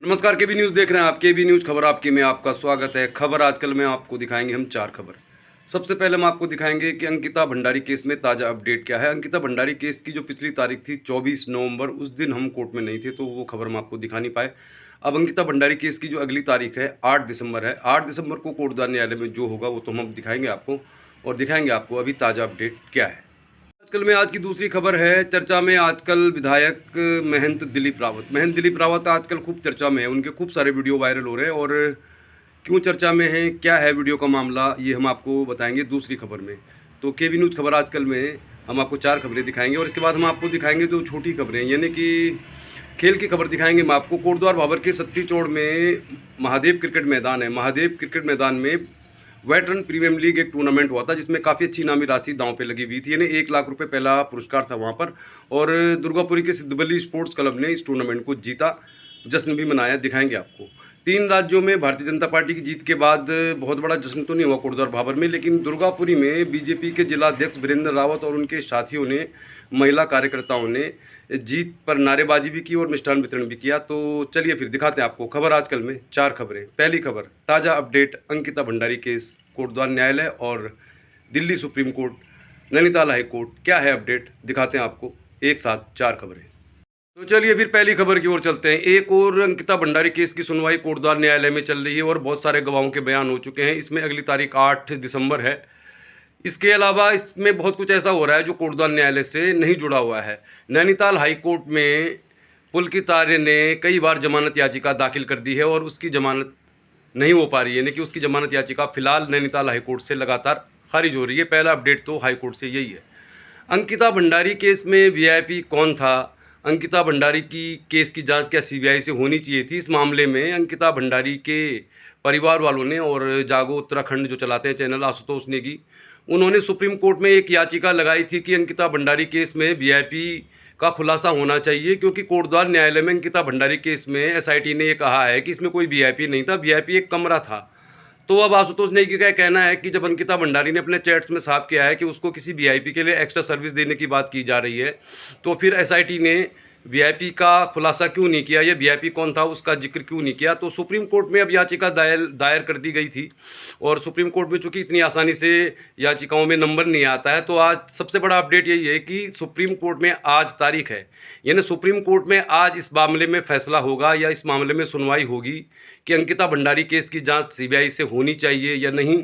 नमस्कार, केबी न्यूज़ देख रहे हैं आप। केबी न्यूज़ खबर आपकी में आपका स्वागत है। खबर आजकल में आपको दिखाएंगे हम 4 खबर। सबसे पहले हम आपको दिखाएंगे कि अंकिता भंडारी केस में ताज़ा अपडेट क्या है। अंकिता भंडारी केस की जो पिछली तारीख थी 24 नवंबर, उस दिन हम कोर्ट में नहीं थे तो वो खबर हम आपको दिखा नहीं पाए। अब अंकिता भंडारी केस की जो अगली तारीख है 8 दिसंबर है। 8 दिसंबर को कोटद्वार न्यायालय में जो होगा वो तो हम दिखाएंगे आपको, और दिखाएंगे आपको अभी ताज़ा अपडेट क्या है। आजकल में आज की दूसरी खबर है। चर्चा में आजकल विधायक महंत दिलीप रावत आजकल खूब चर्चा में है। उनके खूब सारे वीडियो वायरल हो रहे हैं, और क्यों चर्चा में है, क्या है वीडियो का मामला, ये हम आपको बताएंगे दूसरी खबर में। तो केबी न्यूज़ खबर आजकल में हम आपको 4 खबरें दिखाएंगे, और इसके बाद हम आपको दिखाएंगे जो छोटी खबरें, यानी कि खेल की खबर दिखाएंगे हम आपको। कोटद्वार भाबर के सत्ती चौड़ में महादेव क्रिकेट मैदान है। महादेव क्रिकेट मैदान में वेटरन प्रीमियम लीग एक टूर्नामेंट हुआ था, जिसमें काफ़ी अच्छी इनामी राशि दांव पे लगी हुई थी। यानी 1 लाख रुपए पहला पुरस्कार था वहाँ पर, और दुर्गापुरी के सिद्धबली स्पोर्ट्स क्लब ने इस टूर्नामेंट को जीता, जश्न भी मनाया। दिखाएंगे आपको 3 राज्यों में भारतीय जनता पार्टी की जीत के बाद बहुत बड़ा जश्न तो नहीं हुआ कोटद्वार भाबर में, लेकिन दुर्गापुरी में बीजेपी के जिलाध्यक्ष वीरेंद्र रावत और उनके साथियों ने, महिला कार्यकर्ताओं ने जीत पर नारेबाजी भी की और मिष्ठान वितरण भी किया। तो चलिए फिर दिखाते हैं आपको खबर आजकल में 4 खबरें। पहली खबर, ताज़ा अपडेट अंकिता भंडारी केस, कोटद्वार न्यायालय और Delhi supreme court, Nainital high court, क्या है अपडेट, दिखाते हैं आपको एक साथ 4 खबरें। तो चलिए फिर पहली खबर की ओर चलते हैं। एक और अंकिता भंडारी केस की सुनवाई कोटद्वार न्यायालय में चल रही है, और बहुत सारे गवाहों के बयान हो चुके हैं। इसमें अगली तारीख 8 दिसंबर है। इसके अलावा इसमें बहुत कुछ ऐसा हो रहा है जो कोटद्वार न्यायालय से नहीं जुड़ा हुआ है। नैनीताल हाई कोर्ट में पुलकित आर्य ने कई बार जमानत याचिका दाखिल कर दी है, और उसकी जमानत नहीं हो पा रही है, यानी कि उसकी जमानत याचिका फिलहाल नैनीताल हाई कोर्ट से लगातार खारिज हो रही है। पहला अपडेट तो हाई कोर्ट से यही है। अंकिता भंडारी केस में वीआईपी कौन था? अंकिता भंडारी की केस की जांच क्या सीबीआई से होनी चाहिए थी? इस मामले में अंकिता भंडारी के परिवार वालों ने और जागो उत्तराखंड जो चलाते हैं चैनल आशुतोष नेगी, उन्होंने सुप्रीम कोर्ट में एक याचिका लगाई थी कि अंकिता भंडारी केस में वीआईपी का खुलासा होना चाहिए, क्योंकि कोटद्वार न्यायालय में अंकिता भंडारी केस में एसआईटी ने ये कहा है कि इसमें कोई वीआईपी नहीं था, वीआईपी एक कमरा था। तो अब आशुतोष नेगी का कहना है कि जब अंकिता भंडारी ने अपने चैट्स में साफ किया है कि उसको किसी वीआईपी के लिए एक्स्ट्रा सर्विस देने की बात की जा रही है, तो फिर एसआईटी ने वीआईपी का खुलासा क्यों नहीं किया, या वीआईपी कौन था उसका जिक्र क्यों नहीं किया। तो सुप्रीम कोर्ट में अब याचिका दायर कर दी गई थी, और सुप्रीम कोर्ट में चूंकि इतनी आसानी से याचिकाओं में नंबर नहीं आता है, तो आज सबसे बड़ा अपडेट यही है कि सुप्रीम कोर्ट में आज तारीख है, यानी सुप्रीम कोर्ट में आज इस मामले में फैसला होगा, या इस मामले में सुनवाई होगी कि अंकिता भंडारी केस की जांच सीबीआई से होनी चाहिए या नहीं,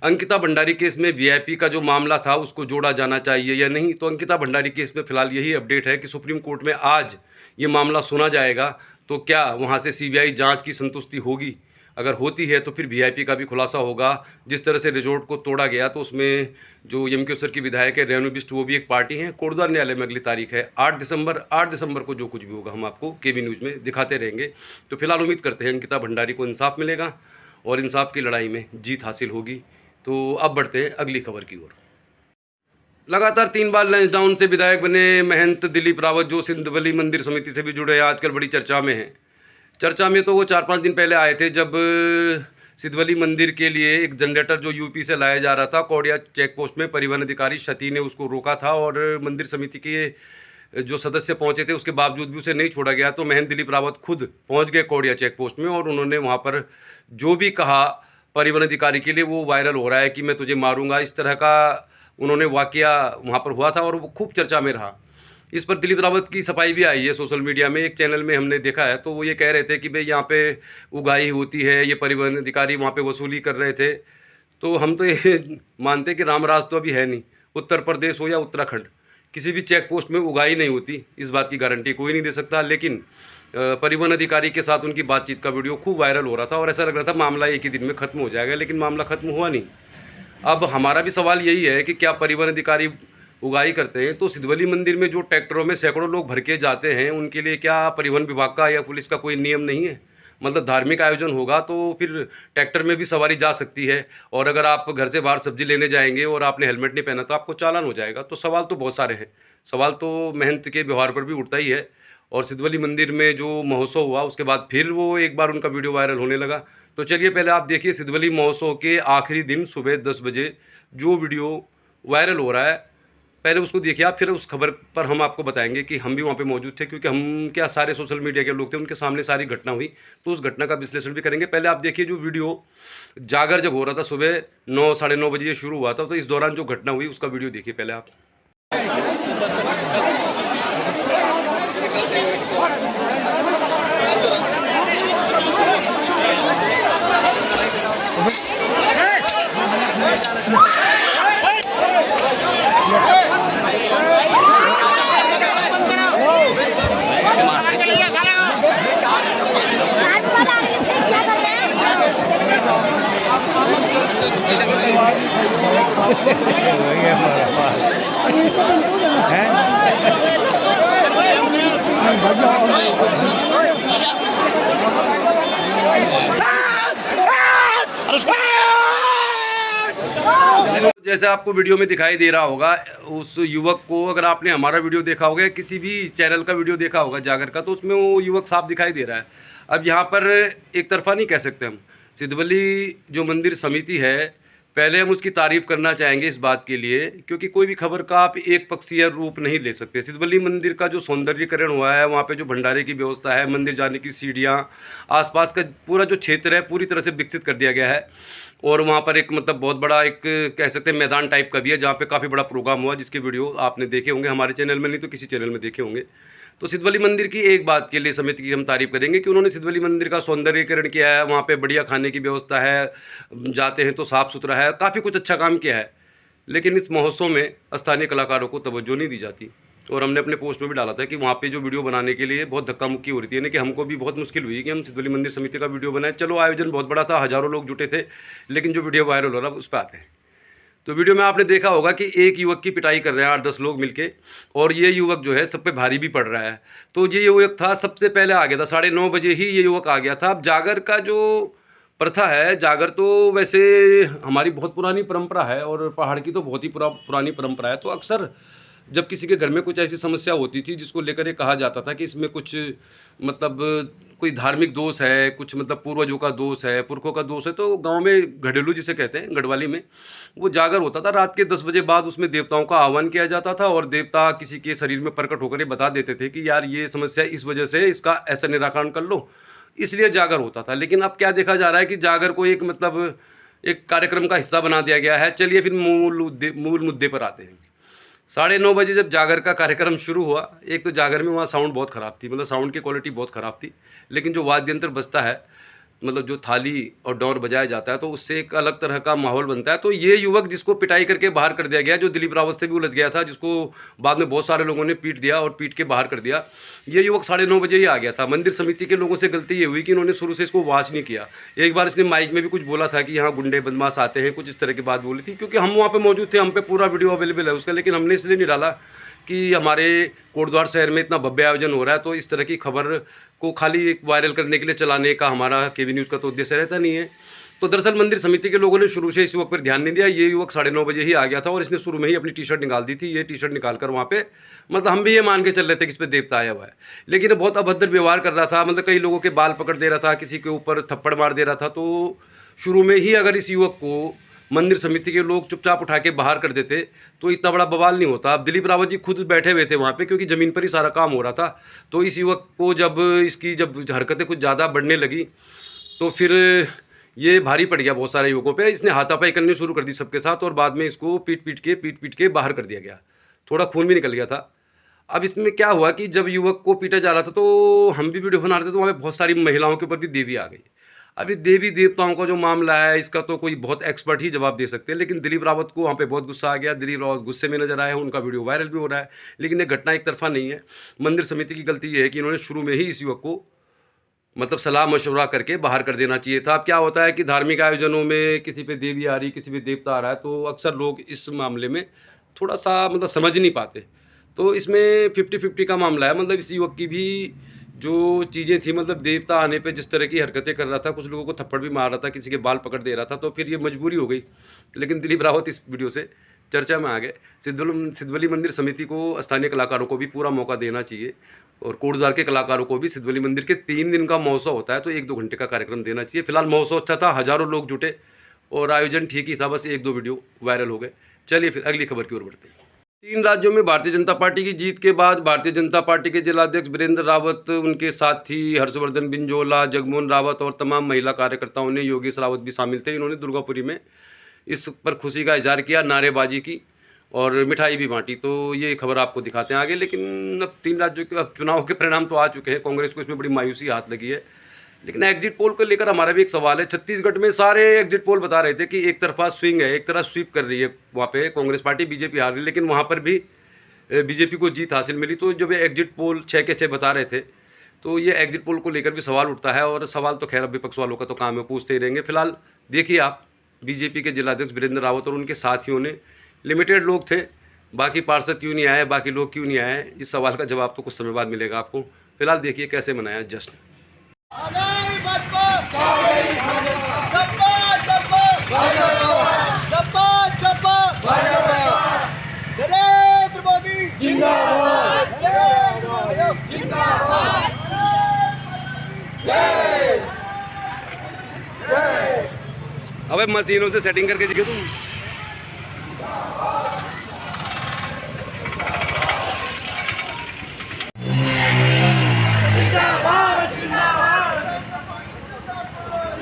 अंकिता भंडारी केस में वीआईपी का जो मामला था उसको जोड़ा जाना चाहिए या नहीं। तो अंकिता भंडारी केस में फिलहाल यही अपडेट है कि सुप्रीम कोर्ट में आज ये मामला सुना जाएगा। तो क्या वहाँ से सीबीआई जांच की संतुष्टि होगी? अगर होती है तो फिर वीआईपी का भी खुलासा होगा। जिस तरह से रिजॉर्ट को तोड़ा गया, तो उसमें जो यमकेश्वर की विधायक है रेणु बिष्ट, वो भी एक पार्टी है। कोटद्वार न्यायालय में अगली तारीख है 8 दिसंबर। 8 दिसंबर को जो कुछ भी होगा हम आपको केबी न्यूज़ में दिखाते रहेंगे। तो फिलहाल उम्मीद करते हैं अंकिता भंडारी को इंसाफ मिलेगा और इंसाफ की लड़ाई में जीत हासिल होगी। तो अब बढ़ते हैं अगली खबर की ओर। लगातार 3 बार लंच डाउन से विधायक बने महंत दिलीप रावत, जो सिद्धबली मंदिर समिति से भी जुड़े हैं, आजकल बड़ी चर्चा में हैं। चर्चा में तो वो 4-5 दिन पहले आए थे, जब सिद्धबली मंदिर के लिए एक जनरेटर जो यूपी से लाया जा रहा था, कौड़िया चेक पोस्ट में परिवहन अधिकारी शती ने उसको रोका था, और मंदिर समिति के जो सदस्य पहुंचे थे उसके बावजूद भी उसे नहीं छोड़ा गया। तो महंत दिलीप रावत खुद पहुंच गए कौड़िया चेक पोस्ट में, और उन्होंने वहाँ पर जो भी कहा परिवहन अधिकारी के लिए, वो वायरल हो रहा है कि मैं तुझे मारूंगा, इस तरह का उन्होंने वाकया वहाँ पर हुआ था, और वो खूब चर्चा में रहा। इस पर दिलीप रावत की सफाई भी आई है सोशल मीडिया में, एक चैनल में हमने देखा है। तो वो ये कह रहे थे कि भाई यहाँ पे उगाही होती है, ये परिवहन अधिकारी वहाँ पे वसूली कर रहे थे। तो हम तो ये मानते हैं कि रामराज तो अभी है नहीं, उत्तर प्रदेश हो या उत्तराखंड, किसी भी चेक पोस्ट में उगाही नहीं होती, इस बात की गारंटी कोई नहीं दे सकता। लेकिन परिवहन अधिकारी के साथ उनकी बातचीत का वीडियो खूब वायरल हो रहा था, और ऐसा लग रहा था मामला एक ही दिन में ख़त्म हो जाएगा, लेकिन मामला ख़त्म हुआ नहीं। अब हमारा भी सवाल यही है कि क्या परिवहन अधिकारी उगाही करते हैं, तो सिद्धबली मंदिर में जो ट्रैक्टरों में सैकड़ों लोग भर के जाते हैं, उनके लिए क्या परिवहन विभाग का या पुलिस का कोई नियम नहीं है? मतलब धार्मिक आयोजन होगा तो फिर ट्रैक्टर में भी सवारी जा सकती है, और अगर आप घर से बाहर सब्जी लेने जाएंगे और आपने हेलमेट नहीं पहना तो आपको चालान हो जाएगा। तो सवाल तो बहुत सारे हैं। सवाल तो महंत के व्यवहार पर भी उठता ही है, और सिद्धबली मंदिर में जो महोत्सव हुआ उसके बाद फिर वो एक बार उनका वीडियो वायरल होने लगा। तो चलिए पहले आप देखिए सिद्धबली महोत्सव के आखिरी दिन सुबह 10 बजे जो वीडियो वायरल हो रहा है, पहले उसको देखिए आप, फिर उस खबर पर हम आपको बताएंगे कि हम भी वहाँ पे मौजूद थे, क्योंकि हम क्या सारे सोशल मीडिया के लोग थे, उनके सामने सारी घटना हुई, तो उस घटना का विश्लेषण भी करेंगे। पहले आप देखिए जो वीडियो जागर जब हो रहा था सुबह 9 साढ़े 9 बजे ये शुरू हुआ था, तो इस दौरान जो घटना हुई उसका वीडियो देखिए पहले आप। जैसे आपको वीडियो में दिखाई दे रहा होगा, उस युवक को अगर आपने हमारा वीडियो देखा होगा या किसी भी चैनल का वीडियो देखा होगा जागर का, तो उसमें वो युवक साफ दिखाई दे रहा है। अब यहाँ पर एक तरफा नहीं कह सकते हम। सिद्धवली जो मंदिर समिति है, पहले हम उसकी तारीफ़ करना चाहेंगे इस बात के लिए, क्योंकि कोई भी खबर का आप एक पक्षीय रूप नहीं ले सकते। सिद्धवली मंदिर का जो सौंदर्यीकरण हुआ है, वहाँ पे जो भंडारे की व्यवस्था है, मंदिर जाने की सीढ़ियाँ, आसपास का पूरा जो क्षेत्र है पूरी तरह से विकसित कर दिया गया है। और वहाँ पर एक मतलब बहुत बड़ा एक कह सकते हैं मैदान टाइप का भी है, जहाँ पे काफ़ी बड़ा प्रोग्राम हुआ, जिसके वीडियो आपने देखे होंगे, हमारे चैनल में नहीं तो किसी चैनल में देखे होंगे। तो सिद्धवली मंदिर की एक बात के लिए समिति की हम तारीफ़ करेंगे कि उन्होंने सिद्धवली मंदिर का सौंदर्यीकरण किया है, वहाँ पे बढ़िया खाने की व्यवस्था है, जाते हैं तो साफ़ सुथरा है, काफ़ी कुछ अच्छा काम किया है। लेकिन इस महोत्सव में स्थानीय कलाकारों को तवज्जो नहीं दी जाती। और हमने अपने पोस्ट में भी डाला था कि वहाँ पे जो वीडियो बनाने के लिए बहुत धक्का मुक्की हो रही थी, यानी कि हमको भी बहुत मुश्किल हुई कि हम सिद्धवली मंदिर समिति का वीडियो बनाए। चलो आयोजन बहुत बड़ा था, हज़ारों लोग जुटे थे, लेकिन जो वीडियो वायरल हो रहा है उस पर आते हैं। तो वीडियो में आपने देखा होगा कि एक युवक की पिटाई कर रहे हैं 8-10 लोग मिलके, और ये युवक जो है सब पे भारी भी पड़ रहा है। तो ये युवक था सबसे पहले आ गया था, 9:30 बजे ही ये युवक आ गया था। अब जागर का जो प्रथा है, जागर तो वैसे हमारी बहुत पुरानी परंपरा है, और पहाड़ की तो बहुत ही पुरानी परंपरा है। तो अक्सर जब किसी के घर में कुछ ऐसी समस्या होती थी जिसको लेकर ये कहा जाता था कि इसमें कुछ मतलब कोई धार्मिक दोष है, कुछ मतलब पूर्वजों का दोष है, पुरखों का दोष है, तो गांव में घरेलू जिसे कहते हैं, गढ़वाली में, वो जागर होता था रात के 10 बजे बाद। उसमें देवताओं का आह्वान किया जाता था, और देवता किसी के शरीर में प्रकट होकर ये बता देते थे कि यार ये समस्या इस वजह से, इसका ऐसा निराकरण कर लो, इसलिए जागर होता था। लेकिन अब क्या देखा जा रहा है कि जागर को एक मतलब एक कार्यक्रम का हिस्सा बना दिया गया है। चलिए फिर मूल मुद्दे पर आते हैं। 9:30 बजे जब जागर का कार्यक्रम शुरू हुआ, एक तो जागर में वहाँ साउंड बहुत ख़राब थी, मतलब साउंड की क्वालिटी बहुत ख़राब थी। लेकिन जो वाद्य यंत्र बजता है, मतलब जो थाली और डोर बजाया जाता है, तो उससे एक अलग तरह का माहौल बनता है। तो ये युवक जिसको पिटाई करके बाहर कर दिया गया, जो दिलीप रावत से भी उलझ गया था, जिसको बाद में बहुत सारे लोगों ने पीट दिया और पीट के बाहर कर दिया, ये युवक 9:30 बजे ही आ गया था। मंदिर समिति के लोगों से गलती ये हुई कि इन्होंने शुरू से इसको वॉच नहीं किया। एक बार इसने माइक में भी कुछ बोला था कि यहाँ गुंडे बदमाश आते हैं, कुछ इस तरह की बात बोली थी। क्योंकि हम वहाँ पर मौजूद थे, हम पे पूरा वीडियो अवेलेबल है उसका, लेकिन हमने इसलिए नहीं डाला कि हमारे कोटद्वार शहर में इतना भव्य आयोजन हो रहा है, तो इस तरह की खबर को खाली एक वायरल करने के लिए चलाने का हमारा केवी न्यूज़ का तो उद्देश्य रहता नहीं है। तो दरअसल मंदिर समिति के लोगों ने शुरू से इस युवक पर ध्यान नहीं दिया। ये युवक 9:30 बजे ही आ गया था, और इसने शुरू में ही अपनी टी शर्ट निकाल दी थी। ये टी शर्ट निकाल कर वहाँ पे मतलब हम भी ये मान के चल रहे थे कि इस पर देवता आया हुआ है, लेकिन ये बहुत अभद्र व्यवहार कर रहा था। मतलब कई लोगों के बाल पकड़ दे रहा था, किसी के ऊपर थप्पड़ मार दे रहा था। तो शुरू में ही अगर इस युवक को मंदिर समिति के लोग चुपचाप उठा के बाहर कर देते तो इतना बड़ा बवाल नहीं होता। अब दिलीप रावत जी खुद बैठे हुए थे वहाँ पे, क्योंकि ज़मीन पर ही सारा काम हो रहा था। तो इस युवक को जब इसकी हरकतें कुछ ज़्यादा बढ़ने लगी, तो फिर ये भारी पड़ गया बहुत सारे युवकों पे। इसने हाथापाई करनी शुरू कर दी सबके साथ, और बाद में इसको पीट पीट के बाहर कर दिया गया। थोड़ा खून भी निकल गया था। अब इसमें क्या हुआ कि जब युवक को पीटा जा रहा था, तो हम भी वीडियो बना रहे थे, तो वहाँ पे बहुत सारी महिलाओं के ऊपर भी देवी आ गई। अभी देवी देवताओं का जो मामला है, इसका तो कोई बहुत एक्सपर्ट ही जवाब दे सकते हैं। लेकिन दिलीप रावत को वहाँ पे बहुत गुस्सा आ गया। दिलीप रावत गुस्से में नजर आए, उनका वीडियो वायरल भी हो रहा है। लेकिन ये घटना एक तरफा नहीं है। मंदिर समिति की गलती ये है कि इन्होंने शुरू में ही इस युवक को मतलब सलाह मशवरा करके बाहर कर देना चाहिए था। अब क्या होता है कि धार्मिक आयोजनों में किसी पे देवी आ रही, किसी पे देवता आ रहा है, तो अक्सर लोग इस मामले में थोड़ा सा मतलब समझ नहीं पाते। तो इसमें 50-50 का मामला है। मतलब इस युवक की भी जो चीज़ें थी, मतलब देवता आने पे जिस तरह की हरकतें कर रहा था, कुछ लोगों को थप्पड़ भी मार रहा था, किसी के बाल पकड़ दे रहा था, तो फिर ये मजबूरी हो गई। लेकिन दिलीप रावत इस वीडियो से चर्चा में आ गए। सिद्धवली मंदिर समिति को, स्थानीय कलाकारों को भी पूरा मौका देना चाहिए, और कोटद्वार के कलाकारों को भी। सिद्धवली मंदिर के 3 दिन का महोत्सव होता है, तो 1-2 घंटे का कार्यक्रम देना चाहिए। फिलहाल महोत्सव अच्छा था, हज़ारों लोग जुटे और आयोजन ठीक ही था, बस 1-2 वीडियो वायरल हो गए। चलिए फिर अगली खबर की ओर बढ़ते हैं। 3 राज्यों में भारतीय जनता पार्टी की जीत के बाद भारतीय जनता पार्टी के जिलाध्यक्ष वीरेंद्र रावत, उनके साथी हर्षवर्धन बिंजोला, जगमोहन रावत और तमाम महिला कार्यकर्ताओं ने, योगेश रावत भी शामिल थे, इन्होंने दुर्गापुरी में इस पर खुशी का इजहार किया, नारेबाजी की और मिठाई भी बांटी। तो ये खबर आपको दिखाते हैं आगे। लेकिन अब 3 राज्यों के अब चुनाव के परिणाम तो आ चुके हैं, कांग्रेस को इसमें बड़ी मायूसी हाथ लगी है। लेकिन एग्जिट पोल को लेकर हमारा भी एक सवाल है। छत्तीसगढ़ में सारे एग्जिट पोल बता रहे थे कि एक तरफा स्विंग है, एक तरफ स्वीप कर रही है वहाँ पे कांग्रेस पार्टी, बीजेपी हार रही, लेकिन वहाँ पर भी बीजेपी को जीत हासिल मिली। तो जब ये एग्जिट पोल 6 के 6 बता रहे थे, तो ये एग्जिट पोल को लेकर भी सवाल उठता है। और सवाल तो खैर विपक्ष वालों का तो काम है, पूछते ही रहेंगे। फिलहाल देखिए आप, बीजेपी के जिलाध्यक्ष वीरेंद्र रावत और उनके साथियों ने, लिमिटेड लोग थे, बाकी पार्षद क्यों नहीं आए, बाकी लोग क्यों नहीं आए, इस सवाल का जवाब तो कुछ समय बाद मिलेगा आपको। फिलहाल देखिए कैसे मनाया जश्न। नरेंद्र मोदी जिंदाबाद, जिंदाबाद, जय जय। अबे मशीनों से सेटिंग करके दिखे तुम। जिंदाबाद, जिंदाबाद,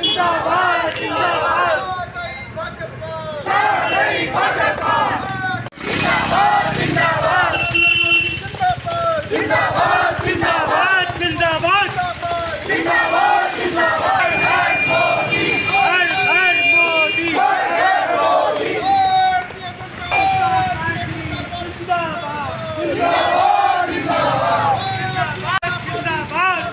जिंदाबाद, जिंदाबाद, जय भाजपा, जिंदाबाद, जिंदाबाद, जिंदाबाद, जिंदाबाद, जिंदाबाद, जिंदाबाद, जिंदाबाद, हर मोदी, हर मोदी, हर मोदी, जिंदाबाद, जिंदाबाद, जिंदाबाद,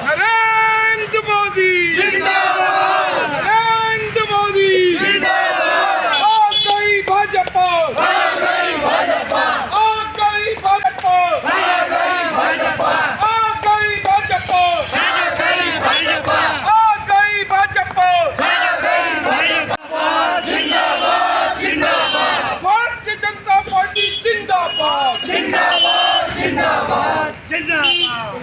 नरेंद्र मोदी जिंदाबाद, नरेंद्र मोदी जिंदाबाद, आ गई भाजपा, आ गई भाजपा, आ गई भाजपा, आ गई भाजपा, आ गई भाजपा, आ गई भाजपा, आ गई भाजपा, आ गई भाजपा, जिंदाबाद, जिंदाबाद, भारतीय जनता पार्टी जिंदाबाद, जिंदाबाद, जिंदाबाद, जिंदाबाद।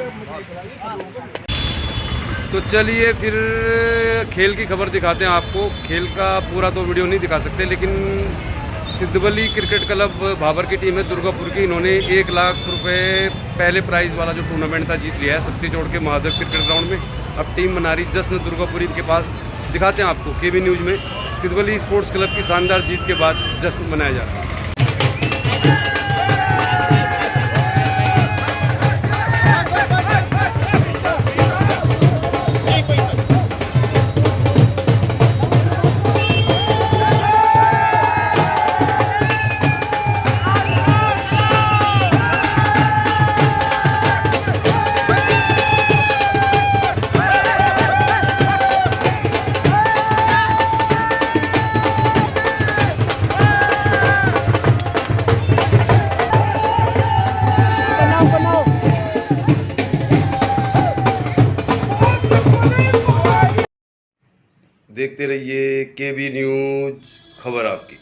तो चलिए फिर खेल की खबर दिखाते हैं आपको। खेल का पूरा तो वीडियो नहीं दिखा सकते, लेकिन सिद्धवली क्रिकेट क्लब भाबर की टीम है दुर्गापुर की, इन्होंने 1 लाख रुपए पहले प्राइज़ वाला जो टूर्नामेंट था जीत लिया है सत्ती जोड़ के महादेव क्रिकेट ग्राउंड में। अब टीम मना रही जश्न दुर्गापुरी के पास। दिखाते हैं आपको केबी न्यूज़ में सिद्धवली स्पोर्ट्स क्लब की शानदार जीत के बाद जश्न मनाया जा रहा है। देखते रहिए केबी न्यूज़, खबर आपकी।